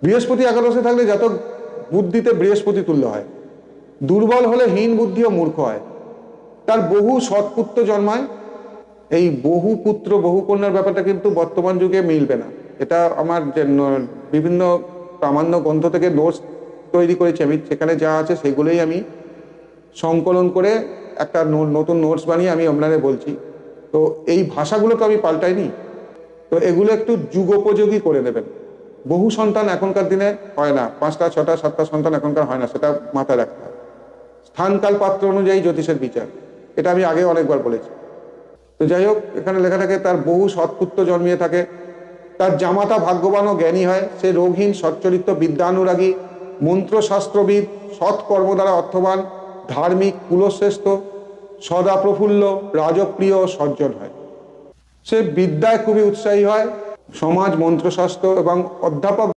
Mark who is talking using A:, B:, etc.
A: বৃহস্পতি একাদশে থাকলে জাতক বুদ্ধিতে বৃহস্পতি তুল্য হয়, দুর্বল হলে হীন বুদ্ধি ও মূর্খ হয়। তার বহু সৎপুত্র জন্মায়। এই বহু পুত্র বহু কন্যার ব্যাপারটা কিন্তু বর্তমান যুগে মিলবে না। এটা আমার যে বিভিন্ন প্রামাণ্য গ্রন্থ থেকে নোটস তৈরি করেছি আমি, সেখানে যা আছে সেগুলোই আমি সংকলন করে একটা নতুন নোটস বানিয়ে আমি আপনাদের বলছি। তো এই ভাষাগুলো তো আমি পাল্টাইনি, তো এগুলো একটু যুগোপযোগী করে দেবেন। বহু সন্তান এখনকার দিনে হয় না, 5টা 6টা 7টা সন্তান এখনকার হয় না, সেটা মাথায় রাখতে হয়। স্থানকাল পাত্র অনুযায়ী জ্যোতিষের বিচার, এটা আমি আগে অনেকবার বলেছি। তো যাই হোক, এখানে লেখা থাকে তার বহু সৎপুত্র জন্মিয়ে থাকে, তার জামাতা ভাগ্যবান ও জ্ঞানী হয়, সে রোগহীন, সচ্চরিত্র, বিদ্যানুরাগী, মন্ত্রশাস্ত্রবিদ, সৎ কর্ম দ্বারা অর্থবান, ধার্মিক, কুলশ্রেষ্ঠ, সদা প্রফুল্ল, রাজপ্রিয়, সজ্জন হয়। সে বিদ্যায় খুবই উৎসাহী হয়, সমাজ, মন্ত্রশাস্ত্র এবং অধ্যাপক